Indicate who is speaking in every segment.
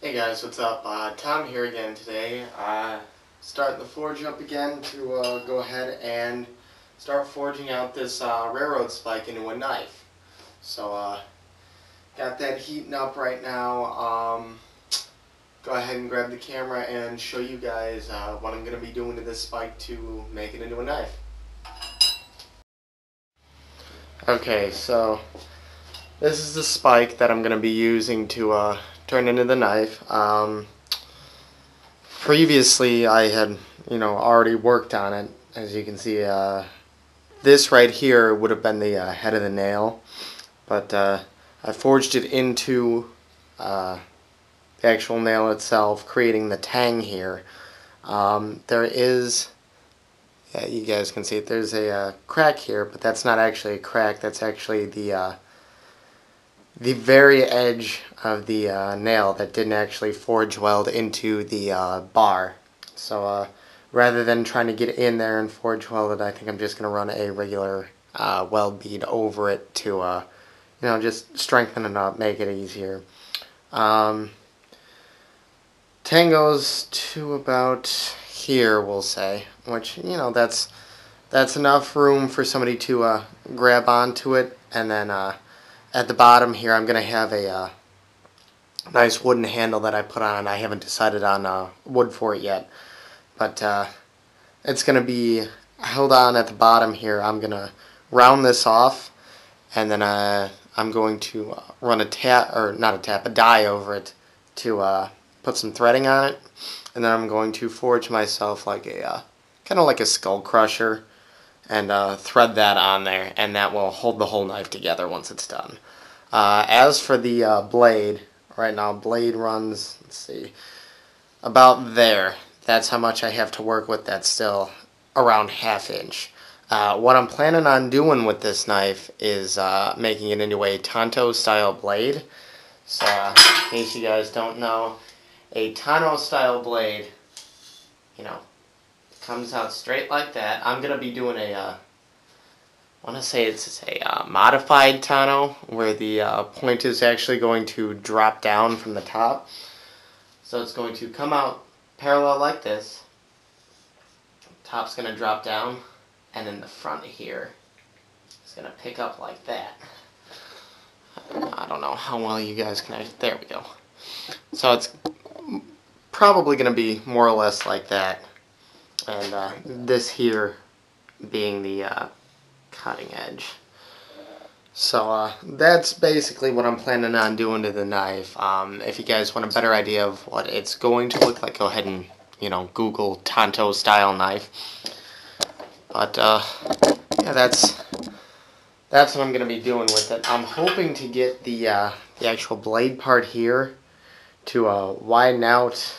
Speaker 1: Hey guys, what's up? Tom here again today. Starting the forge up again to go ahead and start forging out this railroad spike into a knife. So got that heating up right now. Go ahead and grab the camera and show you guys what I'm going to be doing to this spike to make it into a knife. Okay, so this is the spike that I'm going to be using to turn into the knife. Previously I had already worked on it. As you can see, this right here would have been the head of the nail, but I forged it into the actual nail itself, creating the tang here. There is, yeah, you guys can see it, there's a crack here, but that's not actually a crack, that's actually the very edge of the nail that didn't actually forge weld into the bar. So rather than trying to get in there and forge weld it, I think I'm just going to run a regular weld bead over it to just strengthen it up, make it easier. Tang goes to about here, we'll say, which that's enough room for somebody to grab onto it. And then at the bottom here, I'm going to have a nice wooden handle that I put on. I haven't decided on wood for it yet, but it's going to be held on at the bottom here. I'm going to round this off, and then I'm going to run a die over it to put some threading on it, and then I'm going to forge myself like a kind of like a skull crusher, and thread that on there, and that will hold the whole knife together once it's done. As for the blade, right now blade runs, let's see, about there. That's how much I have to work with. That's still around 1/2 inch. What I'm planning on doing with this knife is making it into a Tanto style blade. So in case you guys don't know, a Tanto style blade, comes out straight like that. I'm going to be doing I want to say it's a modified Tanto, where the point is actually going to drop down from the top. So it's going to come out parallel like this. Top's going to drop down, and then the front here is going to pick up like that. I don't know how well you guys can, there we go. So it's probably going to be more or less like that. And this here being the cutting edge. So that's basically what I'm planning on doing to the knife. If you guys want a better idea of what it's going to look like, go ahead and Google Tanto style knife. But yeah, that's what I'm going to be doing with it. I'm hoping to get the actual blade part here to widen out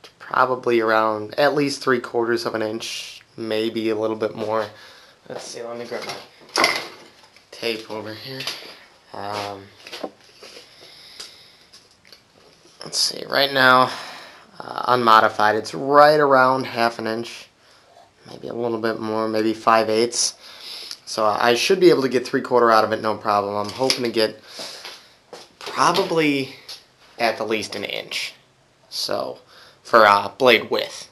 Speaker 1: to probably around at least 3/4 of an inch, maybe a little bit more. Let's see, let me grab my tape over here. Let's see, right now, unmodified, it's right around 1/2 inch, maybe a little bit more, maybe 5/8. So I should be able to get 3/4 out of it, no problem. I'm hoping to get probably at the least an inch. So for blade width.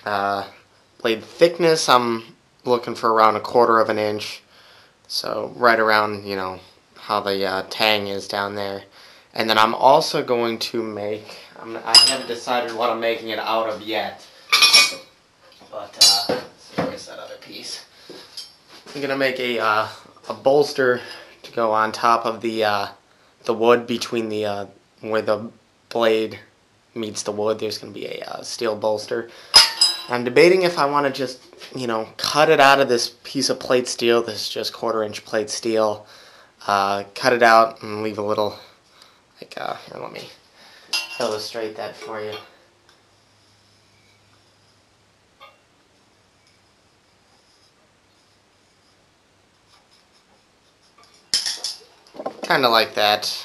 Speaker 1: Blade thickness, I'm looking for around 1/4 of an inch. So right around, how the tang is down there. And then I'm also going to make, I haven't decided what I'm making it out of yet. But, let's see, where's that other piece? I'm going to make a bolster to go on top of the wood between the, where the blade meets the wood. There's going to be a steel bolster. I'm debating if I want to just, cut it out of this piece of plate steel. This is just 1/4 inch plate steel. Cut it out and leave a little, like, here, let me illustrate that for you. Kind of like that.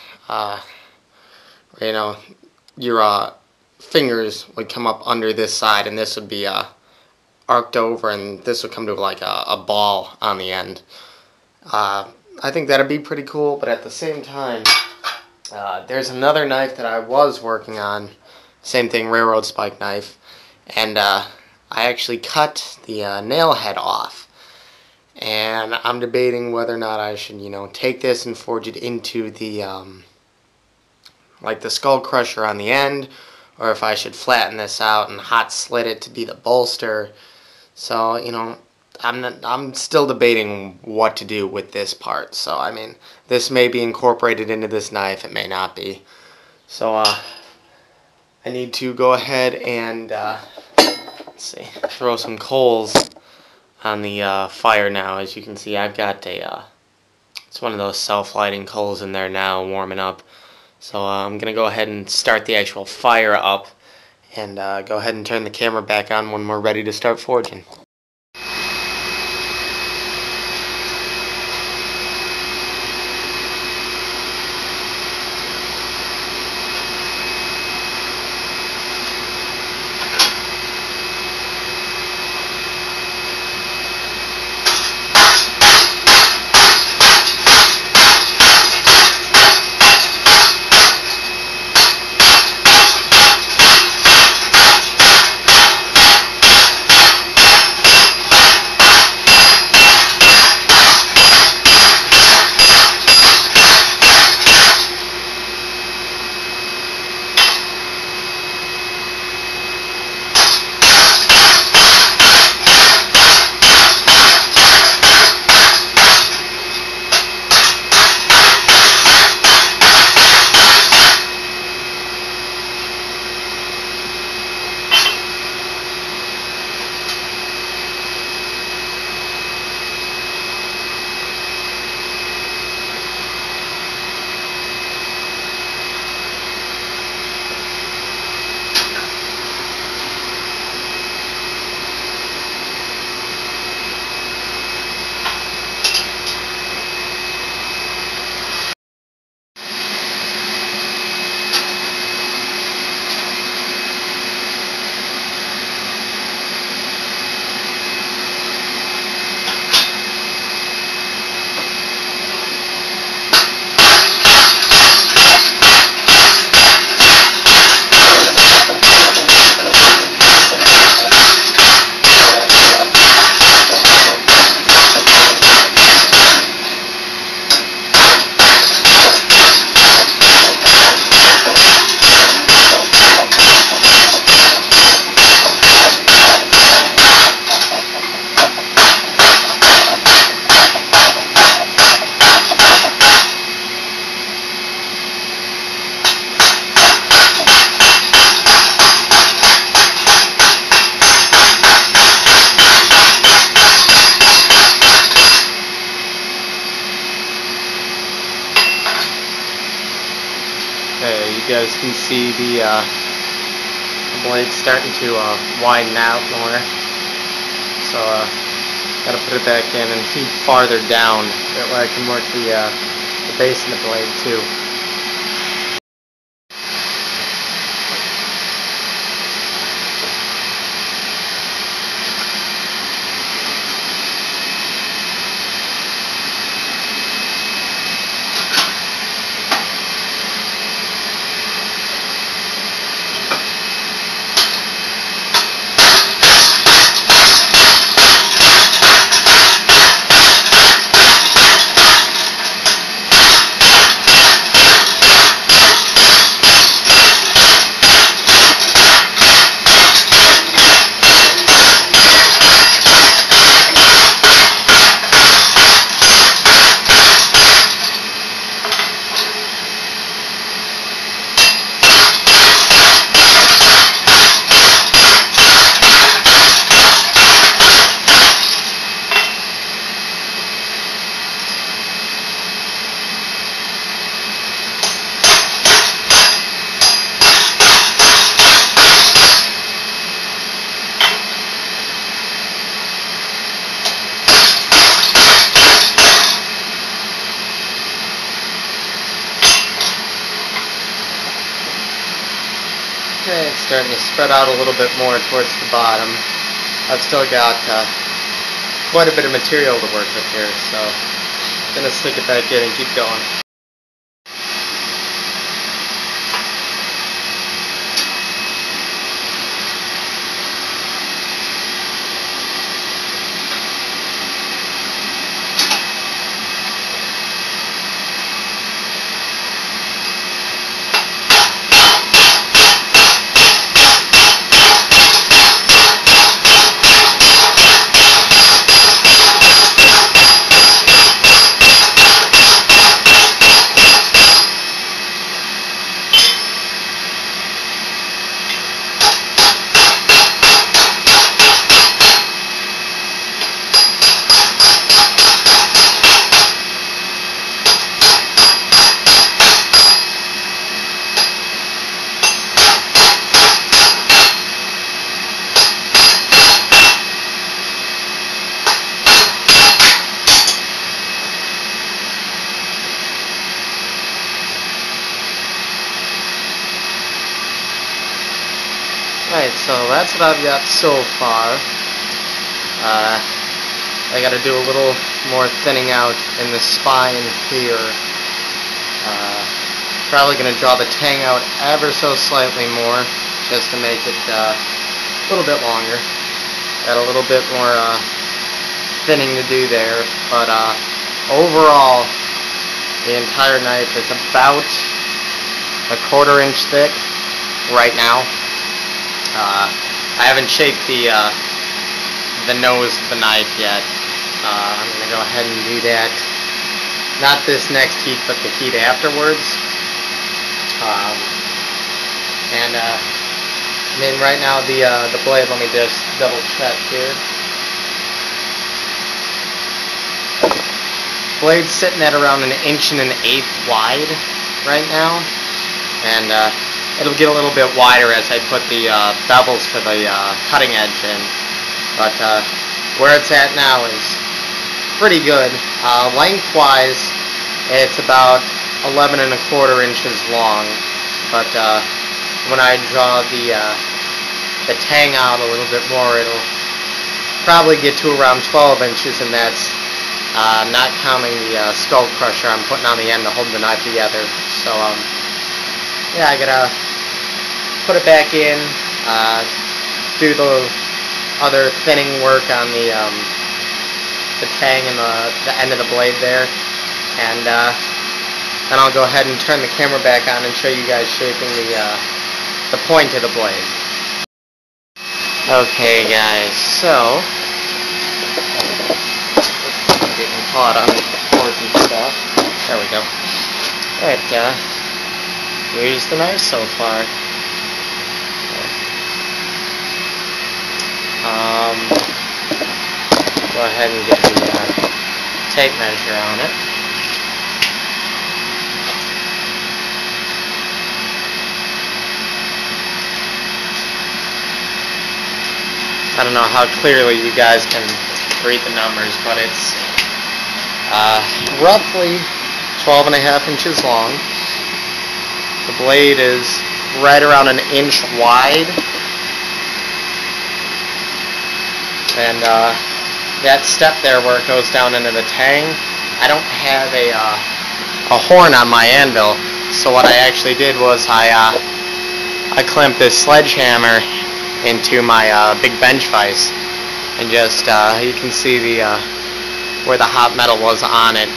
Speaker 1: Your fingers would come up under this side, and this would be arced over, and this would come to like a ball on the end. I think that'd be pretty cool, but at the same time, There's another knife that I was working on, same thing, railroad spike knife, and I actually cut the nail head off. And I'm debating whether or not I should, take this and forge it into the, like the skull crusher on the end, or if I should flatten this out and hot slit it to be the bolster. So, I'm still debating what to do with this part. So, I mean, this may be incorporated into this knife, it may not be. So, I need to go ahead and, let's see, throw some coals on the fire now. As you can see, I've got it's one of those self-lighting coals in there now, warming up. So I'm going to go ahead and start the actual fire up, and go ahead and turn the camera back on when we're ready to start forging. Okay, you guys can see the blade starting to widen out more. So gotta put it back in and feed farther down. That way I can work the base of the blade too. Okay, it's starting to spread out a little bit more towards the bottom. I've still got quite a bit of material to work with here, so I'm going to stick it back in and keep going. Alright, so that's what I've got so far. I gotta do a little more thinning out in the spine here. Probably gonna draw the tang out ever so slightly more, just to make it a little bit longer. Got a little bit more thinning to do there, but overall, the entire knife is about a 1/4 inch thick right now. I haven't shaped the nose of the knife yet. I'm going to go ahead and do that. Not this next heat, but the heat afterwards. I mean, right now the blade, let me just double check here. Blade's sitting at around 1 1/8 wide right now, and it'll get a little bit wider as I put the bevels to the cutting edge in. But where it's at now is pretty good. Lengthwise, it's about 11 1/4 inches long. But when I draw the tang out a little bit more, it'll probably get to around 12 inches, and that's not counting the skull crusher I'm putting on the end to hold the knife together. So yeah, I gotta put it back in, do the other thinning work on the tang and the end of the blade there, and then I'll go ahead and turn the camera back on and show you guys shaping the point of the blade. Okay guys, so getting caught on the cords and stuff. There we go. Alright, here's the knife so far. Go ahead and get the tape measure on it. I don't know how clearly you guys can read the numbers, but it's roughly 12.5 inches long. The blade is right around 1 inch wide, and that step there where it goes down into the tang, I don't have a horn on my anvil, so what I actually did was I clamped this sledgehammer into my big bench vise, and just you can see where the hot metal was on it.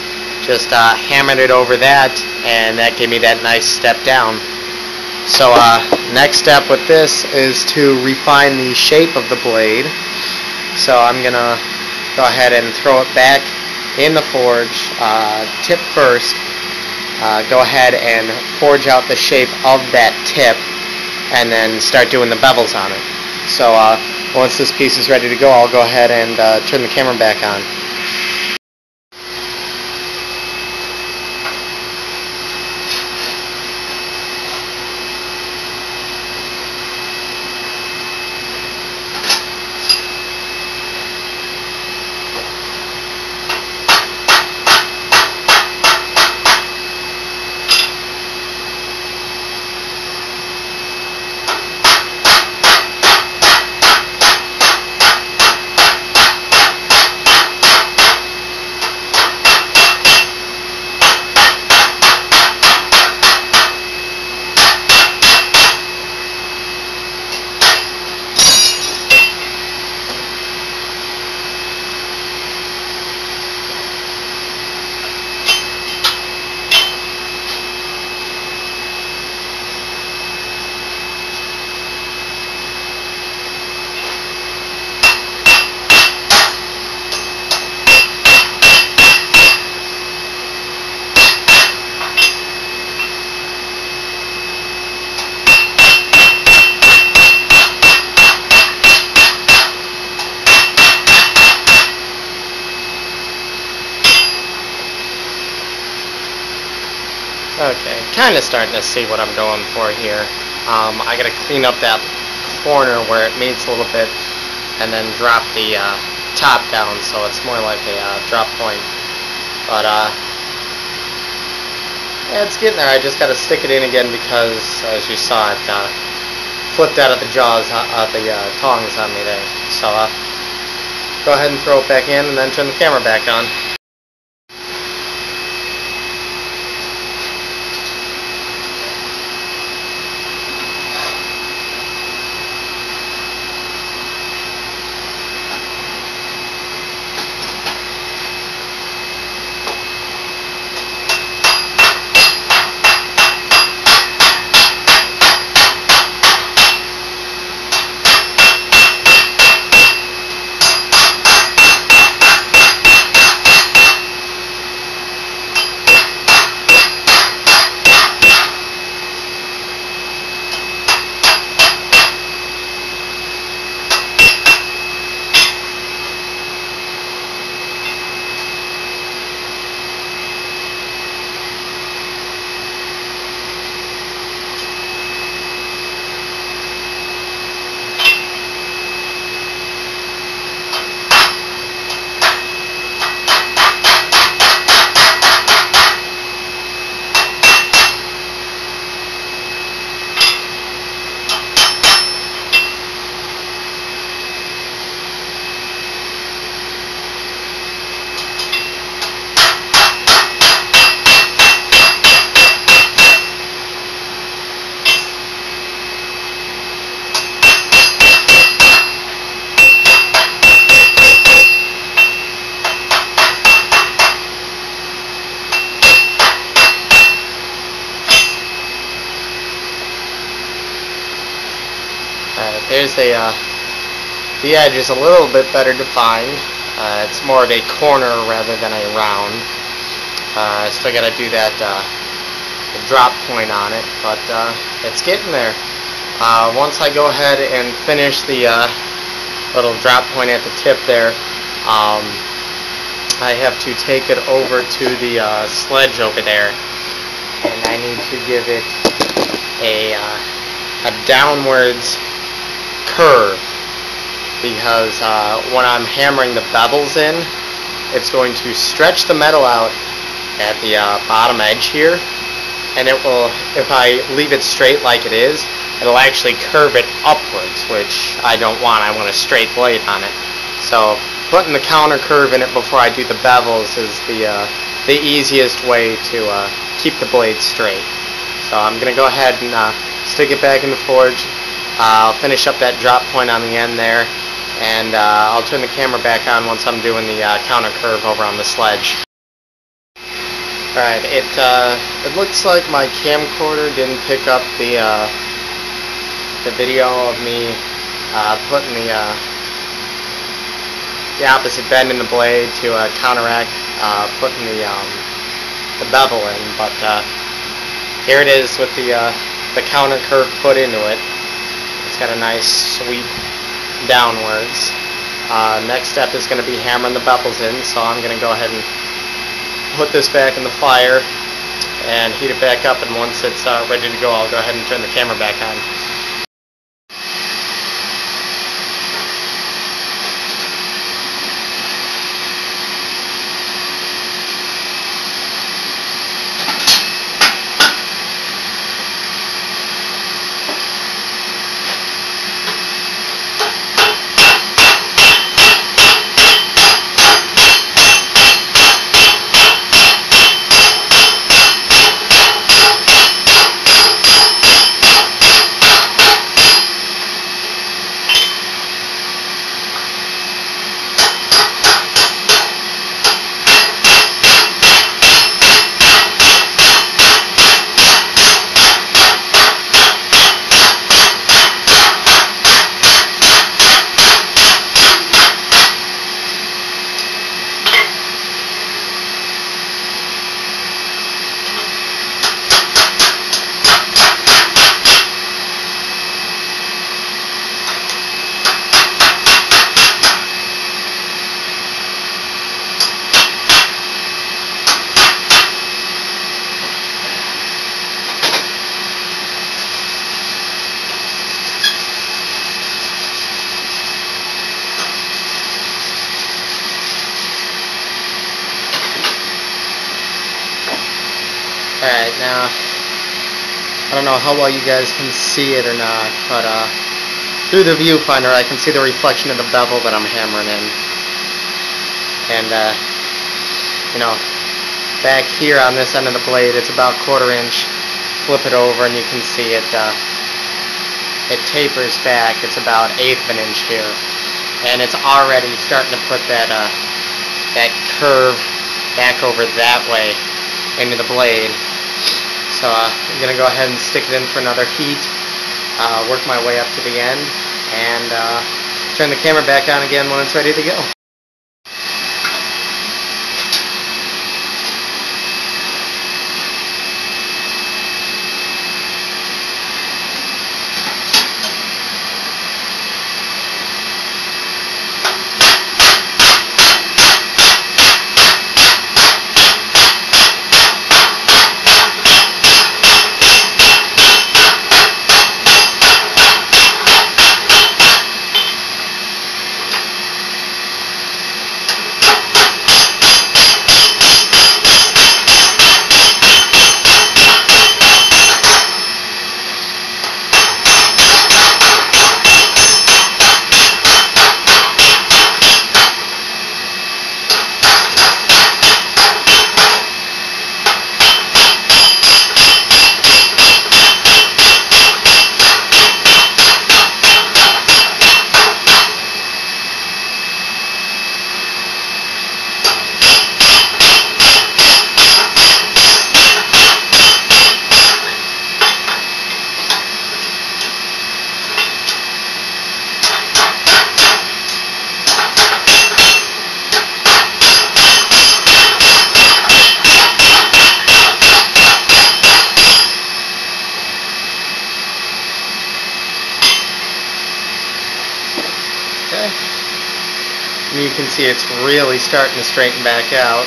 Speaker 1: Just hammered it over that, and that gave me that nice step down. So next step with this is to refine the shape of the blade. So I'm gonna go ahead and throw it back in the forge, tip first. Go ahead and forge out the shape of that tip, and then start doing the bevels on it. So once this piece is ready to go, I'll go ahead and turn the camera back on. Okay, kind of starting to see what I'm going for here. I gotta clean up that corner where it meets a little bit, and then drop the top down so it's more like a drop point. But yeah, it's getting there. I just gotta stick it in again because, as you saw, it flipped out of the jaws, the tongs on me there. So go ahead and throw it back in and then turn the camera back on. There's the edge is a little bit better defined. It's more of a corner rather than a round. I still got to do that the drop point on it, but it's getting there. Once I go ahead and finish the little drop point at the tip there, I have to take it over to the sledge over there, and I need to give it a downwards curve, because when I'm hammering the bevels in, it's going to stretch the metal out at the bottom edge here, and it will, if I leave it straight like it is, it'll actually curve it upwards, which I don't want. I want a straight blade on it. So putting the counter curve in it before I do the bevels is the easiest way to keep the blade straight. So I'm going to go ahead and stick it back in the forge. I'll finish up that drop point on the end there, and I'll turn the camera back on once I'm doing the counter curve over on the sledge. Alright, it looks like my camcorder didn't pick up the video of me putting the opposite bend in the blade to counteract putting the bevel in, but here it is with the counter curve put into it. It's got a nice sweep downwards. Next step is going to be hammering the bevels in, so I'm going to go ahead and put this back in the fire and heat it back up, and once it's ready to go, I'll go ahead and turn the camera back on. Alright, now don't know how well you guys can see it or not, but through the viewfinder I can see the reflection of the bevel that I'm hammering in. And you know, back here on this end of the blade, it's about 1/4 inch. Flip it over and you can see it. It tapers back. It's about 1/8 of an inch here, and it's already starting to put that that curve back over that way into the blade. So I'm gonna go ahead and stick it in for another heat. Work my way up to the end, and turn the camera back on again when it's ready to go. Okay. And you can see it's really starting to straighten back out.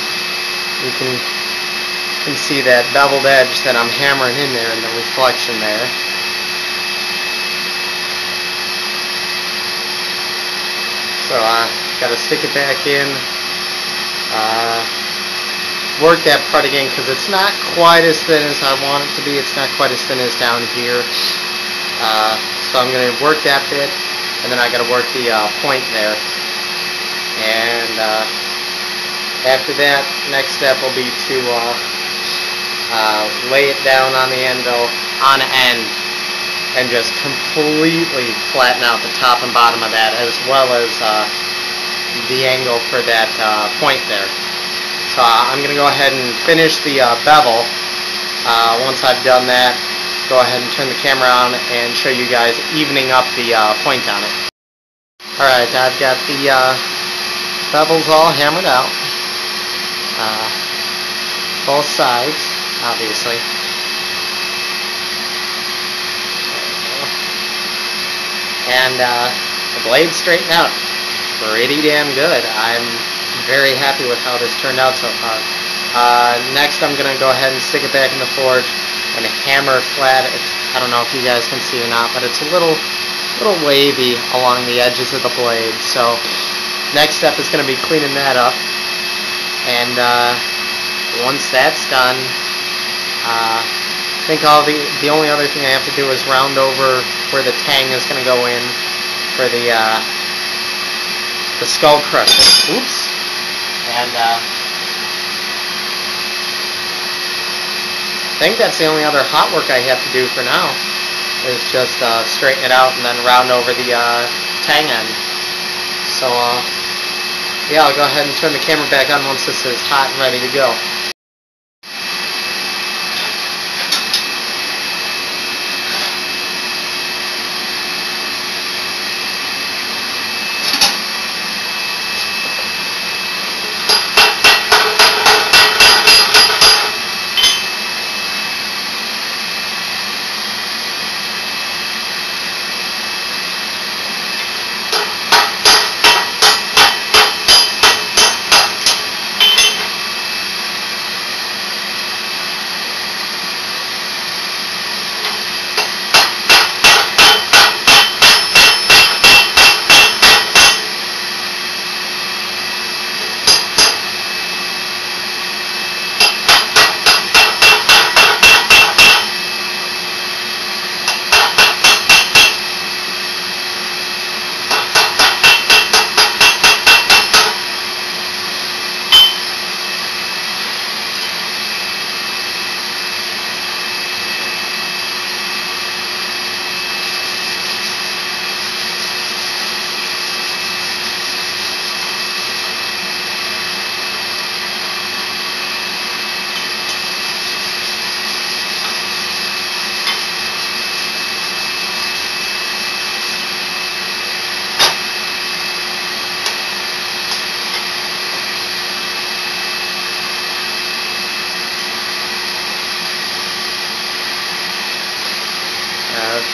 Speaker 1: You can see that beveled edge that I'm hammering in there and the reflection there. So gotta stick it back in. Work that part again because it's not quite as thin as I want it to be. It's not quite as thin as down here. So I'm gonna work that bit, and then I gotta work the point there. And after that, next step will be to lay it down on the anvil on end and just completely flatten out the top and bottom of that, as well as the angle for that point there. So I'm going to go ahead and finish the bevel. Once I've done that, go ahead and turn the camera on and show you guys evening up the point on it. Alright, I've got the bevels all hammered out. Both sides, obviously. And the blade's straightened out pretty damn good. I'm very happy with how this turned out so far. Next I'm going to go ahead and stick it back in the forge and hammer flat. I don't know if you guys can see or not, but it's a little wavy along the edges of the blade. So next step is going to be cleaning that up. And once that's done, I think the only other thing I have to do is round over where the tang is going to go in for the skull crusher. Oops. And I think that's the only other hot work I have to do for now, is just straighten it out and then round over the tang end. So yeah, I'll go ahead and turn the camera back on once this is hot and ready to go.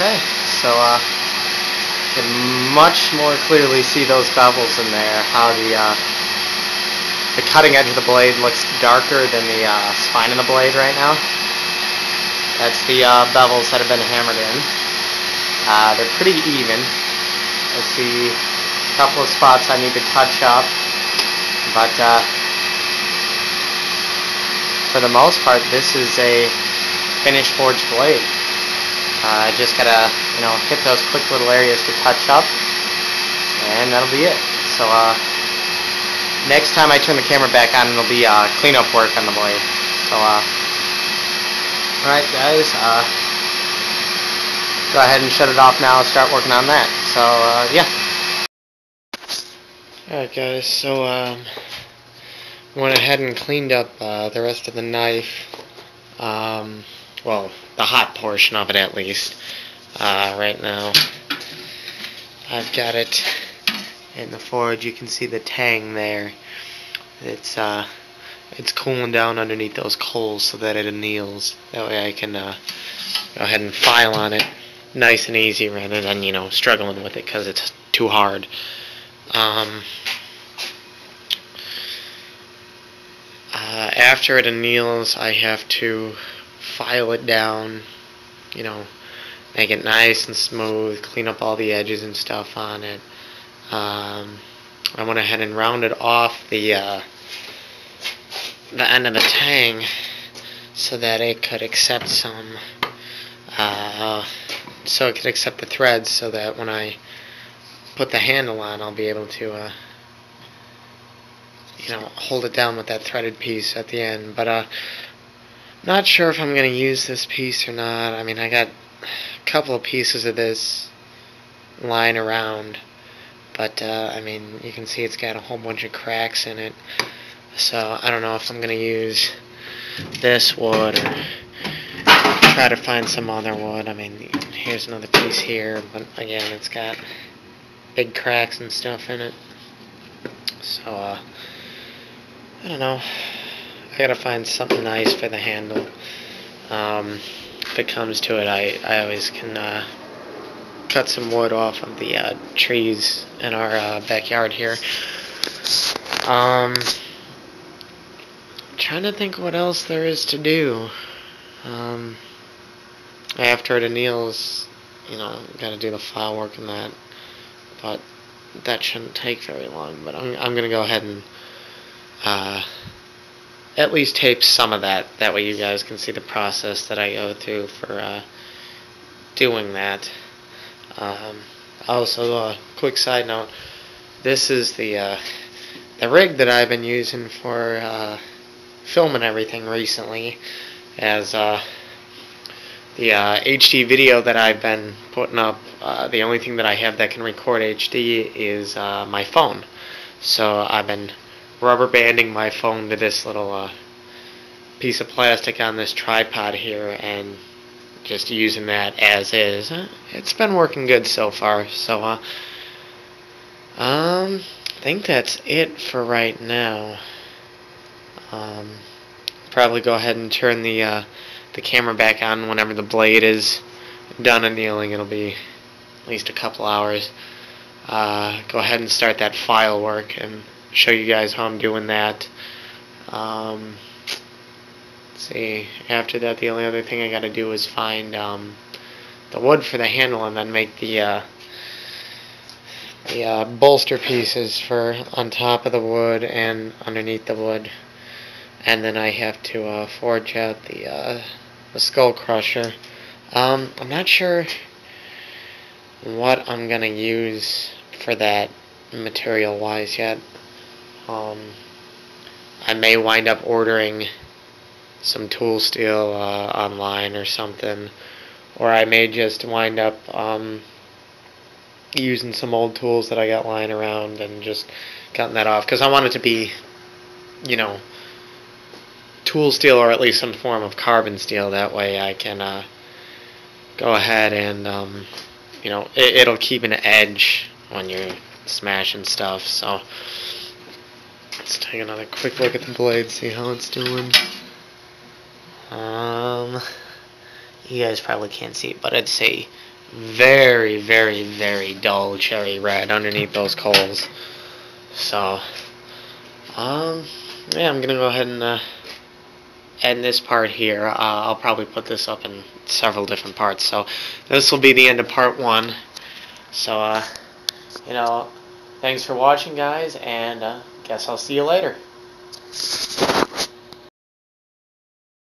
Speaker 1: Okay, so you can much more clearly see those bevels in there, how the cutting edge of the blade looks darker than the spine of the blade right now. That's the bevels that have been hammered in. They're pretty even. I see a couple of spots I need to touch up, but for the most part, this is a finished forged blade. I just gotta, hit those quick little areas to touch up, and that'll be it. So next time I turn the camera back on, it'll be cleanup work on the blade. So alright guys, go ahead and shut it off now and start working on that. So yeah. Alright guys, so went ahead and cleaned up the rest of the knife. Well, the hot portion of it at least. Right now I've got it in the forge. You can see the tang there. It's cooling down underneath those coals so that it anneals. That way I can go ahead and file on it nice and easy rather than struggling with it because it's too hard. After it anneals, I have to file it down, make it nice and smooth, clean up all the edges and stuff on it. I went ahead and rounded off the end of the tang so that it could accept some, so it could accept the threads, so that when I put the handle on, I'll be able to hold it down with that threaded piece at the end. But not sure if I'm going to use this piece or not. I mean, I got a couple of pieces of this lying around, but I mean, you can see it's got a whole bunch of cracks in it. So I don't know if I'm going to use this wood or try to find some other wood. I mean, here's another piece here, but again, it's got big cracks and stuff in it. So I don't know. I gotta find something nice for the handle. If it comes to it, I always can cut some wood off of the trees in our backyard here. Trying to think what else there is to do. After it anneals, gotta do the file work and that. But that shouldn't take very long. But I'm gonna go ahead and at least tape some of that. That way you guys can see the process that I go through for doing that. Also, a quick side note: this is the rig that I've been using for filming everything recently, as the HD video that I've been putting up. The only thing that I have that can record HD is my phone. So I've been rubber banding my phone to this little piece of plastic on this tripod here and just using that as is. It's been working good so far. So I think that's it for right now. Probably go ahead and turn the camera back on whenever the blade is done annealing. It'll be at least a couple hours. Go ahead and start that file work and show you guys how I'm doing that. Let's see, after that, the only other thing I gotta do is find the wood for the handle and then make the bolster pieces for on top of the wood and underneath the wood. And then I have to forge out the skull crusher. I'm not sure what I'm gonna use for that material wise yet. I may wind up ordering some tool steel online or something, or I may just wind up using some old tools that I got lying around and just cutting that off, because I want it to be, tool steel, or at least some form of carbon steel. That way I can go ahead and it'll keep an edge when you're smashing stuff. So let's take another quick look at the blade, see how it's doing. You guys probably can't see it, but it's a very, very, very dull cherry red underneath those coals. So, yeah, I'm gonna go ahead and end this part here. I'll probably put this up in several different parts. So, this will be the end of part 1. So, thanks for watching, guys, and guess I'll see you later.